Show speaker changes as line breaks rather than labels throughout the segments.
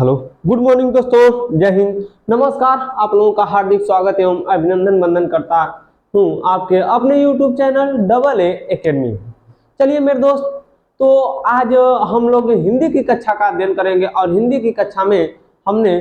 Hello, good morning दोस्तों, जय हिंद, नमस्कार। आप लोगों का हार्दिक स्वागत एवं अभिनंदन वंदन करता हूँ आपके अपने YouTube channel double A academy. चलिए मेरे दोस्त, तो आज हम लोग हिंदी की कक्षा का अध्ययन करेंगे और हिंदी की कक्षा में हमने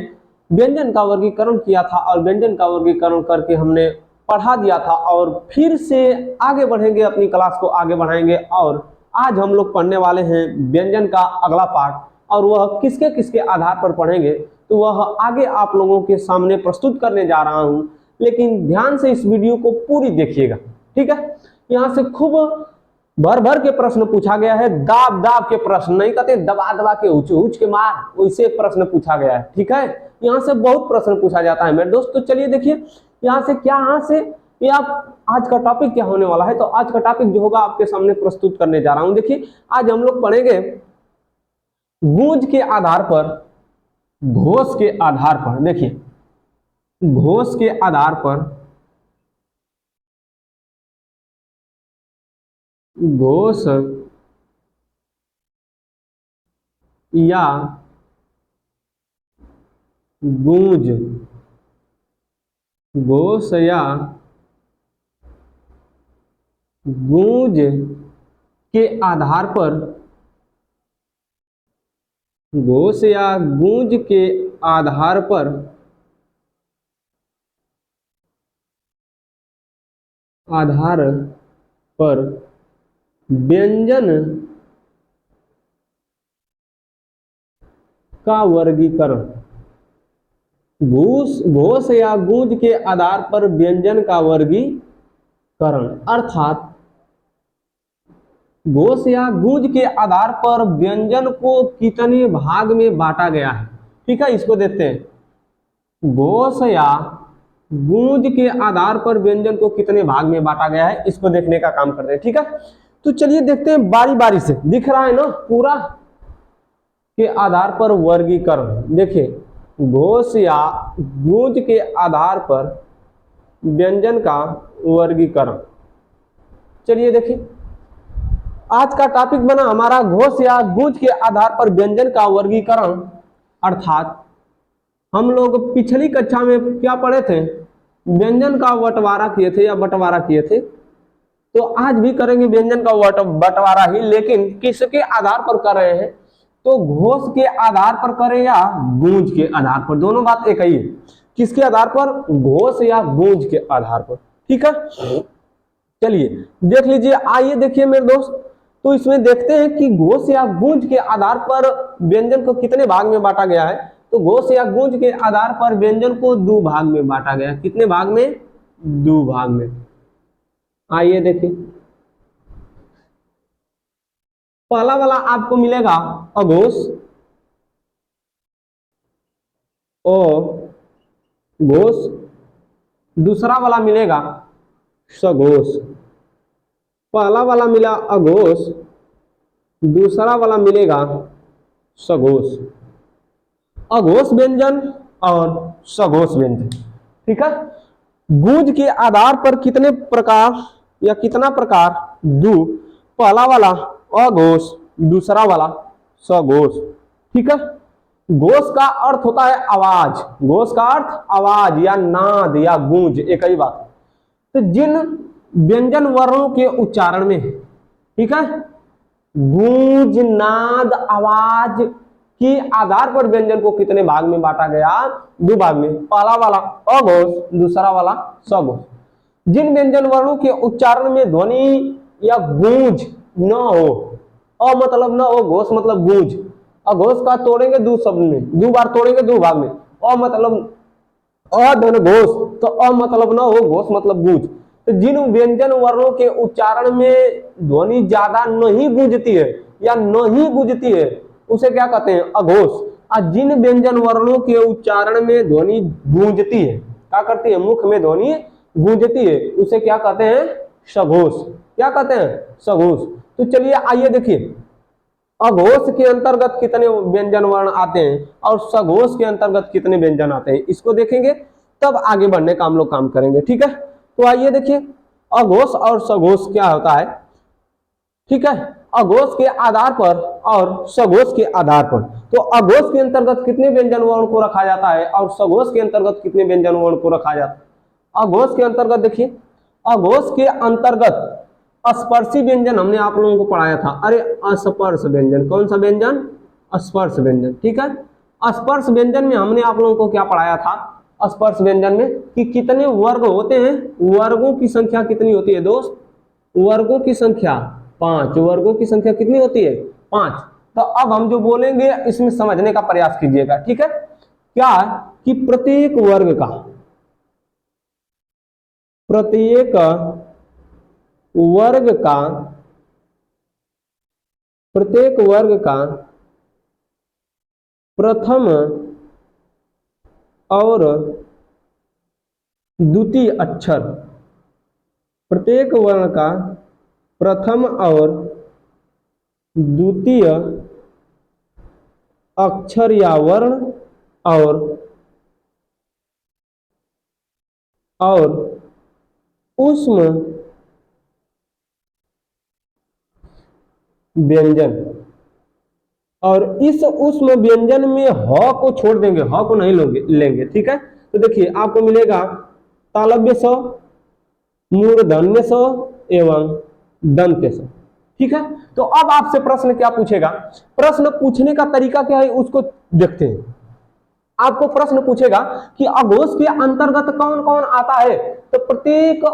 व्यंजन का वर्गीकरण किया था और व्यंजन का वर्गीकरण करके हमने पढ़ा दिया था और फिर से आगे बढ़ेंगे, अपनी क्लास को आगे बढ़ाएंगे। और आज हम लोग पढ़ने वाले हैं व्यंजन का अगला पार्ट, और वह किसके किसके आधार पर पढ़ेंगे तो वह आगे आप लोगों के सामने प्रस्तुत करने जा रहा हूं। लेकिन ध्यान से इस वीडियो को पूरी देखिएगा, ठीक है। यहाँ से खूब भर भर के प्रश्न पूछा गया है, दाब दाब के प्रश्न, नहीं कहते दबा दबा के उच के मार, वैसे प्रश्न पूछा गया है, ठीक है। यहाँ से बहुत प्रश्न पूछा जाता है मेरे दोस्त। तो चलिए देखिए यहाँ से क्या, यहाँ से ये आप आज का टॉपिक क्या होने वाला है। तो आज का टॉपिक जो होगा आपके सामने प्रस्तुत करने जा रहा हूं। देखिए आज हम लोग पढ़ेंगे गूंज के आधार पर, घोष के आधार पर। देखिए घोष के आधार पर, घोष या गूंज, घोष या गूंज के आधार पर, घोष या गूंज के आधार पर व्यंजन का वर्गीकरण, घोष या गूंज के आधार पर व्यंजन का वर्गीकरण, अर्थात घोष या गूंज के आधार पर व्यंजन को कितने भाग में बांटा गया है, ठीक है। इसको देखते हैं, घोष या गूंज के आधार पर व्यंजन को कितने भाग में बांटा गया है, इसको देखने का काम करते हैं, ठीक है। तो चलिए देखते हैं बारी बारी से, दिख रहा है ना पूरा, के आधार पर वर्गीकरण। देखिए घोष या गूंज के आधार पर व्यंजन का वर्गीकरण। चलिए देखिए आज का टॉपिक बना हमारा घोष या गूंज के आधार पर व्यंजन का वर्गीकरण। अर्थात हम लोग पिछली कक्षा में क्या पढ़े थे, व्यंजन का बंटवारा किए थे या बंटवारा किए थे। तो आज भी करेंगे व्यंजन का बंटवारा ही, लेकिन किसके आधार पर कर रहे हैं, तो घोष के आधार पर करें या गूंज के आधार पर, दोनों बात एक ही है। किसके आधार पर, घोष या गूंज के आधार पर, ठीक है। चलिए देख लीजिए, आइए देखिए मेरे दोस्त, तो इसमें देखते हैं कि घोष या गूंज के आधार पर व्यंजन को कितने भाग में बांटा गया है। तो घोष या गूंज के आधार पर व्यंजन को दो भाग में बांटा गया है। कितने भाग में, दो भाग में। आइए देखिए, पहला वाला आपको मिलेगा अघोष, घोष, दूसरा वाला मिलेगा सघोष। पहला वाला मिला अघोष, दूसरा वाला मिलेगा सघोष। अघोष व्यंजन और सघोष व्यंजन, ठीक है। गूंज के आधार पर कितने प्रकार या कितना प्रकार, दो। पहला वाला अघोष, दूसरा वाला सघोष, ठीक है। घोष का अर्थ होता है आवाज, घोष का अर्थ आवाज या नाद या गूंज, एक ही बात। तो जिन व्यंजन वर्णों के उच्चारण में, ठीक है, गूंज, नाद, आवाज के आधार पर व्यंजन को कितने भाग में बांटा गया, दो भाग में। पहला वाला अघोष, दूसरा वाला सघोष। जिन व्यंजन वर्णों के उच्चारण में ध्वनि या गूंज न हो, अ मतलब न हो, घोष मतलब गूंज। अघोष का तोड़ेंगे दो शब्द में, दो बार तोड़ेंगे दो भाग में। अ मतलब अधन घोष, तो अ मतलब न हो, घोष मतलब गूंज। तो जिन व्यंजन वर्णों के उच्चारण में ध्वनि ज्यादा नहीं गूंजती है या नहीं गूंजती है, उसे क्या कहते हैं, अघोष। और जिन व्यंजन वर्णों के उच्चारण में ध्वनि गूंजती है, क्या करती है, मुख में ध्वनि गूंजती है, उसे क्या कहते हैं, सघोष। क्या कहते हैं, सघोष। तो चलिए आइए देखिए, अघोष के अंतर्गत कितने व्यंजन वर्ण आते हैं और सघोष के अंतर्गत कितने व्यंजन आते हैं, इसको देखेंगे, तब आगे बढ़ने का हम लोग काम करेंगे, ठीक है। तो आइए देखिए अघोष और सघोष क्या होता है, ठीक है। अघोष के आधार पर और सघोष के आधार पर। तो अघोष के अंतर्गत कितने व्यंजन वर्ण को रखा जाता है और सघोष के अंतर्गत कितने व्यंजन वर्ण को रखा जाता है। अघोष के अंतर्गत देखिए, अघोष के अंतर्गत स्पर्शी व्यंजन हमने आप लोगों को पढ़ाया था। अरे अस्पर्श व्यंजन, कौन सा व्यंजन? स्पर्श व्यंजन। ठीक है, स्पर्श व्यंजन में हमने आप लोगों को क्या पढ़ाया था? स्पर्श व्यंजन में कि कितने वर्ग होते हैं, वर्गों की संख्या कितनी होती है दोस्त? वर्गों की संख्या 5। वर्गों की संख्या कितनी होती है? 5। तो अब हम जो बोलेंगे इसमें समझने का प्रयास कीजिएगा। ठीक है, क्या कि प्रत्येक वर्ग का प्रथम और द्वितीय अक्षर, प्रत्येक वर्ण का प्रथम और द्वितीय अक्षर या वर्ण और ऊष्म व्यंजन, और इस ऊष्म व्यंजन में ह को छोड़ देंगे, ह को नहीं लेंगे। ठीक है, तो देखिए आपको मिलेगा तालव्य स, मूर्धन्य स एवं दंत्य स। ठीक है, तो अब आपसे प्रश्न क्या पूछेगा? प्रश्न पूछने का तरीका क्या है उसको देखते हैं। आपको प्रश्न पूछेगा कि अघोष के अंतर्गत कौन कौन आता है, तो प्रत्येक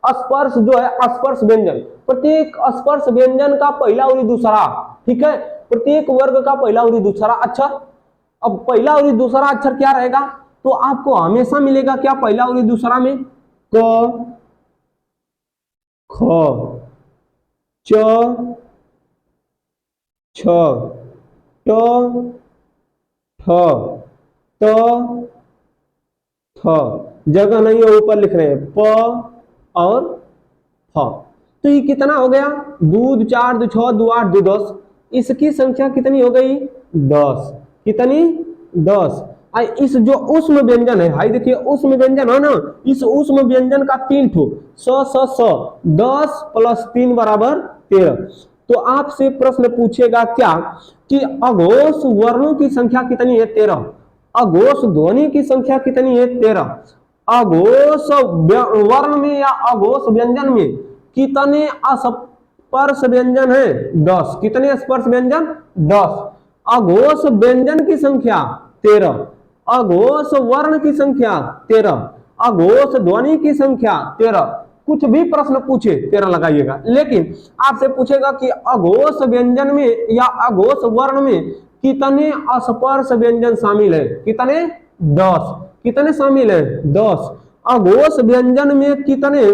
स्पर्श जो है स्पर्श व्यंजन, प्रत्येक स्पर्श व्यंजन का पहला और दूसरा। ठीक है, प्रत्येक वर्ग का पहला और दूसरा अक्षर। अब पहला और दूसरा अक्षर क्या रहेगा? तो आपको हमेशा मिलेगा क्या पहला और दूसरा में? क, ख, च, छ, ट, ठ, त, थ। जगह नहीं है, ऊपर लिख रहे हैं प और फ। तो ये कितना हो गया? 2 2 4 2 6 2 8 2 10। इसकी संख्या कितनी हो गई? 10। कितनी? 10। इस जो ऊष्म व्यंजन है, हाई देखिए ऊष्म व्यंजन है ना, इस ऊष्म व्यंजन का 3 ठो स 10 + 3 = 13। तो आपसे प्रश्न पूछेगा क्या कि अघोष वर्णों की संख्या कितनी है? 13। अघोष ध्वनि की संख्या कितनी है? 13। अघोष वर्ण में या अघोष व्यंजन में कितने स्पर्श व्यंजन है? 10। कितने स्पर्श व्यंजन? 10। अघोष व्यंजन की संख्या 13, अघोष वर्ण की संख्या 13, अघोष ध्वनि की संख्या 13। कुछ भी प्रश्न पूछे 13 लगाइएगा। लेकिन आपसे पूछेगा कि अघोष व्यंजन में या अघोष वर्ण में कितने स्पर्श व्यंजन शामिल है? कितने? 10। कितने शामिल है? 10। अघोष व्यंजन में कितने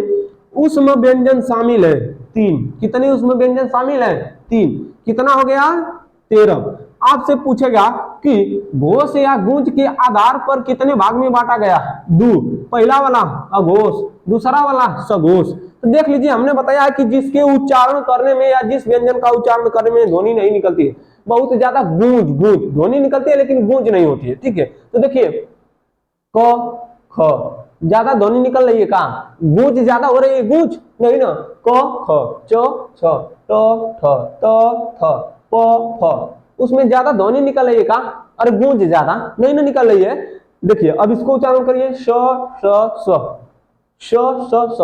ऊष्म व्यंजन शामिल है? 3। कितने ऊष्म व्यंजन शामिल है? 3। कितना हो गया? 13। आपसे पूछेगा कि घोष या गूंज के आधार पर कितने भाग में बांटा गया? 2। पहला वाला अघोष, दूसरा वाला सघोष। तो देख लीजिए, हमने बताया है कि जिसके उच्चारण करने में या जिस व्यंजन का उच्चारण करने में ध्वनि नहीं निकलती है, बहुत ज्यादा गूंज ध्वनि निकलती है लेकिन गूंज नहीं होती है। ठीक है, तो देखिए क ख ज्यादा ध्वनि निकल रही है, कहा गूंज ज्यादा हो रही है? गूंज नहीं ना। क ख च छ ट ठ त थ प फ, उसमें ज्यादा ध्वनि निकल रही है का? अरे गूंज ज्यादा नहीं ना निकल रही है। देखिए अब इसको उच्चारण करिए, श स स।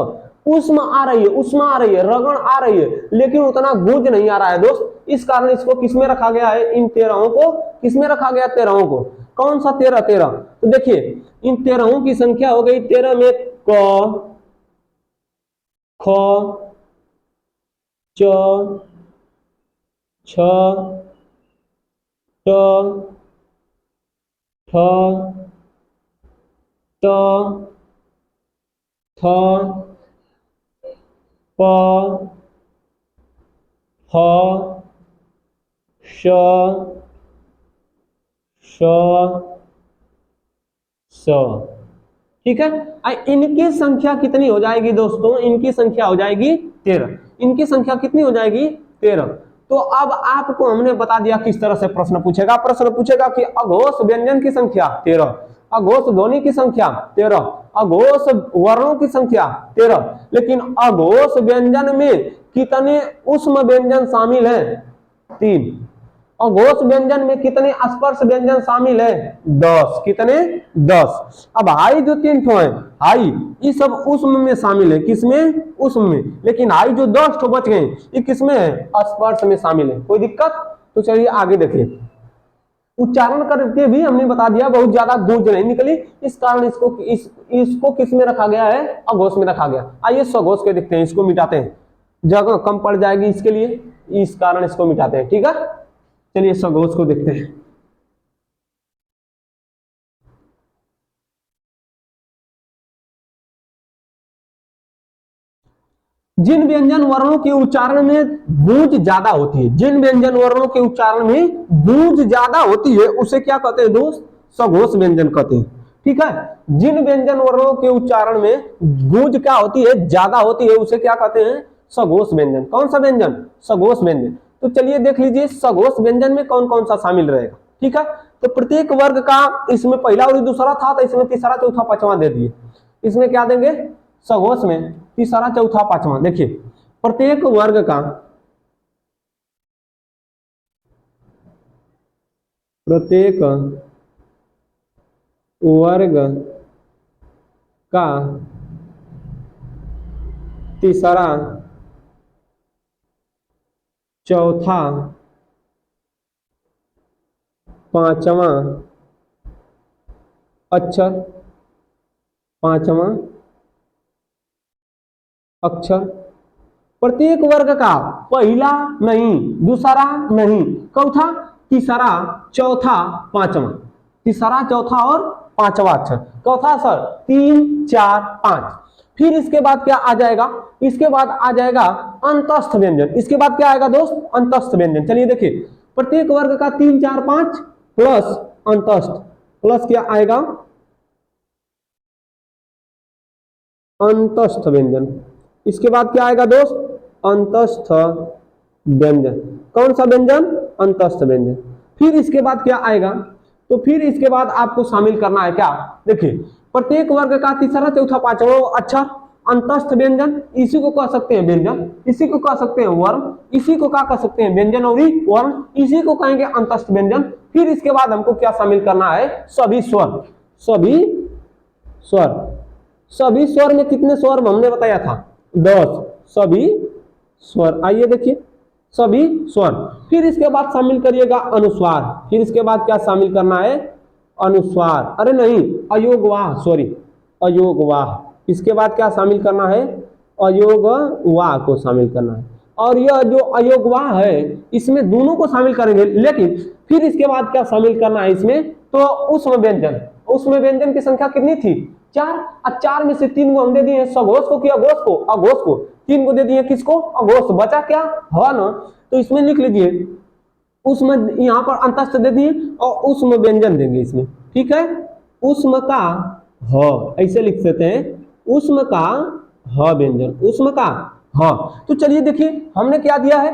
उष्म आ रही है, उष्मा आ रही है, रगड़ आ रही है, लेकिन उतना गूंज नहीं आ रहा है दोस्त। इस कारण इसको किसमें रखा गया है? इन 13 को किसमें रखा गया? 13 को। कौन सा 13? 13। तो देखिए इन 13 की संख्या हो गई 13 में क, ख, च, छ, ट, ठ, त, थ, प, फ, श, स। ठीक है, इनकी संख्या कितनी हो जाएगी दोस्तों? इनकी संख्या हो जाएगी 13। इनकी संख्या कितनी हो जाएगी? 13। तो अब आपको हमने बता दिया किस तरह से प्रश्न पूछेगा। प्रश्न पूछेगा कि अघोष व्यंजन की संख्या 13, अघोष ध्वनि की संख्या 13, अघोष वर्णों की संख्या 13, लेकिन अघोष व्यंजन में कितने ऊष्म व्यंजन शामिल हैं? 3। अघोष व्यंजन में कितने स्पर्श व्यंजन शामिल है? 10। कितने? 10। अब हाई जो 3 ठो है, हाई ये सब ऊष्म में शामिल है। किसमें? ऊष्म में। लेकिन हाई जो 10 ठो बच गए ये किसमें है? स्पर्श में शामिल है। कोई दिक्कत? तो चलिए आगे देखिए। उच्चारण करके भी हमने बता दिया, बहुत ज्यादा दूर नहीं निकली, इस कारण इसको किस में रखा गया है? अघोष में रखा गया। आइए सघोष के देखते हैं, इसको मिटाते हैं, जगह कम पड़ जाएगी इसके लिए, इस कारण इसको मिटाते हैं। ठीक है, चलिए सघोष को देखते हैं। जिन व्यंजन वर्णों के उच्चारण में गूंज ज्यादा होती है, जिन व्यंजन वर्णों के उच्चारण में गूंज ज्यादा होती है उसे क्या कहते हैं दोस्त? सघोष व्यंजन कहते हैं। ठीक है, जिन व्यंजन वर्णों के उच्चारण में गूंज क्या होती है? ज्यादा होती है, उसे क्या कहते हैं? सघोष व्यंजन। कौन सा व्यंजन? सघोष व्यंजन। तो चलिए देख लीजिए सघोष व्यंजन में कौन कौन सा शामिल रहेगा। ठीक है, तो प्रत्येक वर्ग का, इसमें पहला और दूसरा था तो इसमें तीसरा चौथा पांचवा दे दिए। इसमें क्या देंगे? सघोष में तीसरा चौथा पांचवा। देखिए प्रत्येक वर्ग का, प्रत्येक वर्ग का तीसरा चौथा पांचवा अक्षर, पांचवा अक्षर। प्रत्येक वर्ग का पहला नहीं, दूसरा नहीं, चौथा, तीसरा, चौथा, पांचवा। तीसरा, चौथा और पांचवा अक्षर। चौथा सर 3, 4, 5। फिर इसके बाद क्या आ जाएगा? इसके बाद आ जाएगा अंतस्थ व्यंजन। इसके बाद क्या आएगा दोस्त? अंतस्थ व्यंजन। चलिए देखिए, प्रत्येक वर्ग का 3, 4, 5 प्लस अंतस्थ, प्लस क्या आएगा? अंतस्थ व्यंजन। इसके बाद क्या आएगा दोस्त? अंतस्थ व्यंजन। कौन सा व्यंजन? अंतस्थ व्यंजन। फिर इसके बाद क्या आएगा? तो फिर इसके बाद आपको शामिल करना है क्या? देखिए प्रत्येक वर्ग का तीसरा, चौथा, पांचवा अक्षर अंतस्थ व्यंजन, इसी को कह सकते हैं व्यंजन, इसी को कह सकते हैं वर्ण, इसी को क्या कह सकते हैं? व्यंजन और वर्ण, इसी को कहेंगे अंतस्थ व्यंजन। फिर इसके बाद हमको क्या शामिल करना है? सभी स्वर। सभी स्वर। सभी स्वर में कितने स्वर हमने बताया था? 10। सभी स्वर। आइए देखिए सभी स्वर। फिर इसके बाद शामिल करिएगा अनुस्वार। फिर इसके बाद क्या शामिल करना है? अनुस्वार। अरे नहीं, अयोगवाह, सॉरी, अयोगवाह। इसके बाद क्या शामिल करना है? अयोगवाह को शामिल करना है। और यह जो अयोगवाह है इसमें दोनों को शामिल करेंगे, लेकिन फिर इसके बाद क्या शामिल करना है इसमें? तो ऊष्म व्यंजन। ऊष्म व्यंजन की संख्या कितनी थी? 4। और 4 में से 3 को हम दे दिए सघोष को कि अघोष को? अघोष को। 3 को दे दिए किसको? अघोष। बचा क्या? ह ना। तो इसमें लिख लीजिए ऊष्म, यहाँ पर अंतस्थ दे दिए और ऊष्म व्यंजन देंगे इसमें। ठीक है, ऊष्म का ह, ऐसे लिख सकते हैं, ऊष्म का ह व्यंजन, ऊष्म का ह। तो चलिए देखिए हमने क्या दिया है?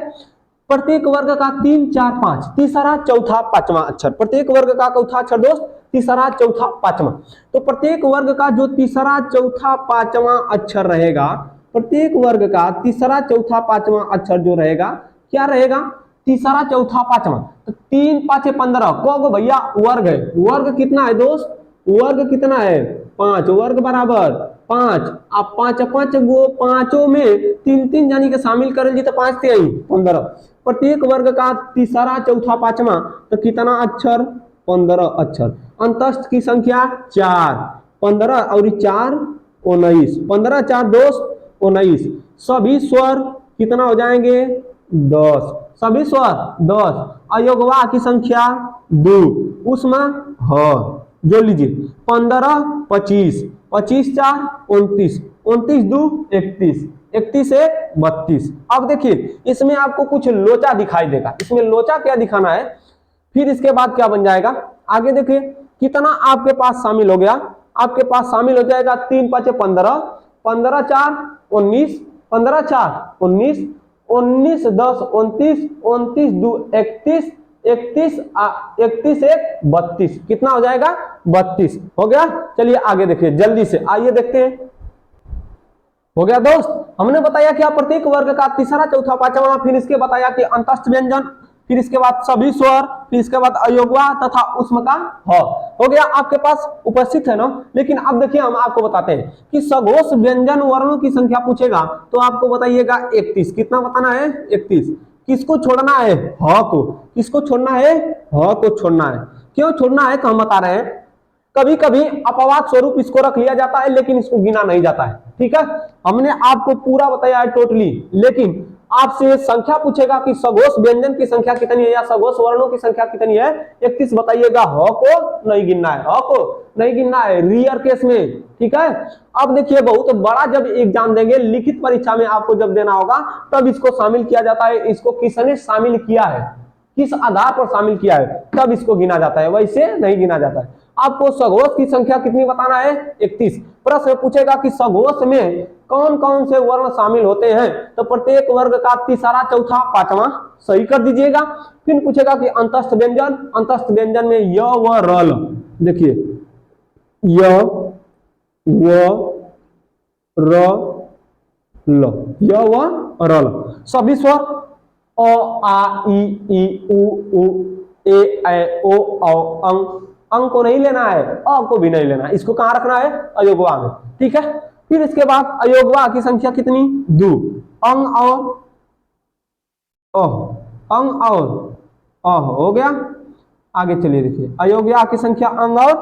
प्रत्येक वर्ग का 3, 4, 5, तीसरा, चौथा, पांचवा अक्षर। प्रत्येक वर्ग का चौथा अक्षर दोस्त? तीसरा, चौथा, पांचवा। तो प्रत्येक वर्ग का जो तीसरा, चौथा, पांचवा अक्षर रहेगा, प्रत्येक वर्ग का तीसरा, चौथा, पांचवा अक्षर जो रहेगा, क्या रहेगा? तीसरा, चौथा, पांचवा। तो 3, 5, 15 को भैया वर्ग है। वर्ग कितना है दोस्त? वर्ग कितना है? 5। वर्ग बराबर 5। आप 5 5 गो, पांचों में 3 3 यानी कि शामिल करेंगे तो 5 से आई 15। प्रत्येक वर्ग का तीसरा, चौथा, पांचवा, तो कितना अक्षर? 15 अक्षर। अंतस्थ की संख्या 4। 15 और 4 19। 15 4 दोस्त 19। सभी स्वर कितना हो जाएंगे? 10। सभी स्वर 10। अयोगवाह की संख्या 2। ऊष्म ह जोड़ लीजिए 15 25, 25 4 29, 29 2 31, 31 1 32। अब देखिए इसमें आपको कुछ लोचा दिखाई देगा। इसमें लोचा क्या दिखाना है? फिर इसके बाद क्या बन जाएगा? आगे देखिए कितना आपके पास शामिल हो गया? आपके पास शामिल हो जाएगा 3 5 15, 15 4 19, 15 4 19, 19 10 29, 29 2 31, 31 31 1 32। कितना हो जाएगा? 32 हो गया। चलिए आगे देखिए जल्दी से, आइए देखते हैं। हो गया दोस्त? हमने बताया कि प्रत्येक वर्ग का तीसरा चौथा पांचवा, फिर इसके बताया कि अंतस्थ व्यंजन, फिर इसके बाद सभी स्वर, फिर इसके बाद अयोगवा तथा उष्म का ह हो गया आपके पास उपस्थित है ना। लेकिन अब देखिए हम आपको बताते हैं कि सघोष व्यंजन वर्णों की संख्या पूछेगा तो आपको बताइएगा 31। कितना बताना है? 31। किसको छोड़ना है? ह को। किसको छोड़ना है? ह को छोड़ना है। क्यों छोड़ना है तो हम बता रहे हैं। कभी कभी अपवाद स्वरूप इसको रख लिया जाता है लेकिन इसको गिना नहीं जाता है। ठीक है, हमने आपको पूरा बताया है टोटली, लेकिन आपसे संख्या पूछेगा कि सघोष व्यंजन की संख्या कितनी है या सघोष वर्णों की संख्या कितनी है, 31 बताइएगा। ह को नहीं गिनना है, ह को नहीं गिनना है रियर केस में। ठीक है, अब देखिए बहुत बड़ा जब एग्जाम देंगे, लिखित परीक्षा में आपको जब देना होगा तब इसको शामिल किया जाता है। इसको किसने शामिल किया है, किस आधार पर शामिल किया है, तब इसको गिना जाता है, वैसे नहीं गिना जाता है। आपको सघोष की संख्या कितनी बताना है? 31। प्रश्न पूछेगा कि सघोष में कौन कौन से वर्ण शामिल होते हैं, तो प्रत्येक वर्ग का तीसरा चौथा पांचवा सही कर दीजिएगा। फिर पूछेगा कि अंतस्थ व्यंजन, अंतस्थ व्यंजन में य व रल, देखिए य व र ल, य व रल सभी स्वर अ आ इ उ ऊ ए ऐ ओ औ अं। अंग को नहीं लेना है, अ को भी नहीं लेना है, इसको कहां रखना है? अयोगवा में। ठीक है, फिर इसके बाद अयोगवा की संख्या कितनी? 2। अंग और अंग और हो गया। आगे चलिए देखिए अयोगवा की संख्या अंग और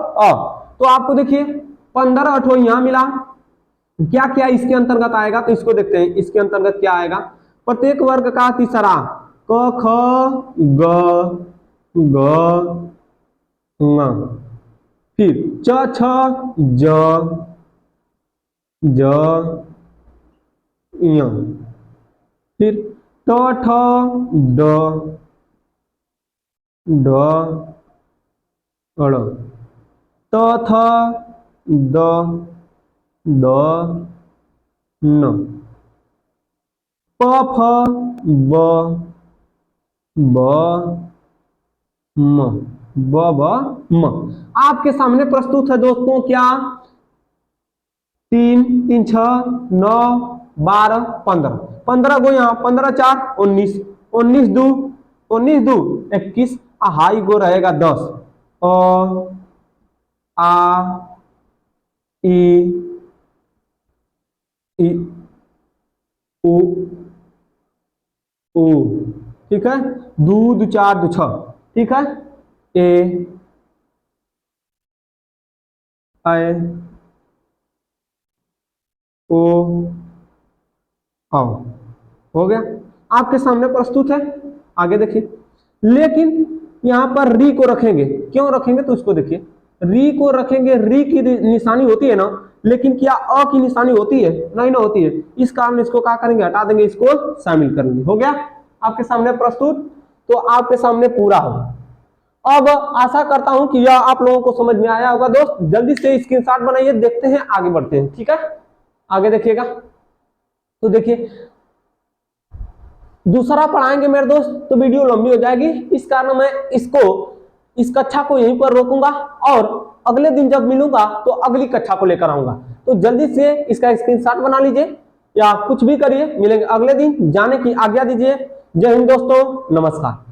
तो आपको देखिए 15 अठो यहां मिला। क्या क्या इसके अंतर्गत आएगा तो इसको देखते हैं। इसके अंतर्गत क्या आएगा? प्रत्येक वर्ग का तीसरा क ख ग ग ङ, फिर च छ ज ज य, फिर ट ठ ड ढ ड़, त थ द द न, प फ ब ब म, ब ब म। आपके सामने प्रस्तुत है दोस्तों क्या? 3 3 6 9 12 15, 15 गो यहाँ, 15 4 19, 19 दो 19 दो 21, हाई गो रहेगा 10। अ आ ई ई उ ओ, ठीक है, दूध 4 2 6, ठीक है, ए आई ओ आओ, हो गया आपके सामने प्रस्तुत है। आगे देखिए, लेकिन यहां पर री को रखेंगे, क्यों रखेंगे तो उसको देखिए। री को रखेंगे, री की निशानी होती है ना, लेकिन क्या अ की निशानी होती है? नहीं ना होती है। इस कारण इसको क्या करेंगे? हटा देंगे, इसको शामिल करेंगे। हो गया आपके सामने प्रस्तुत। तो आपके सामने पूरा होगा। अब आशा करता हूं कि यह आप लोगों को समझ में आया होगा। दोस्त जल्दी से स्क्रीनशॉट बनाइए, देखते हैं आगे बढ़ते हैं। ठीक है, आगे देखिएगा। तो देखिए दूसरा पढ़ाएंगे मेरे दोस्त तो वीडियो लंबी हो जाएगी, इस कारण मैं इस कक्षा को यहीं पर रोकूंगा और अगले दिन जब मिलूंगा तो अगली कक्षा को लेकर आऊंगा। तो जल्दी से इसका स्क्रीनशॉट बना लीजिए या कुछ भी करिए। मिलेंगे अगले दिन, जाने की आज्ञा दीजिए। जय हिंद दोस्तों, नमस्कार।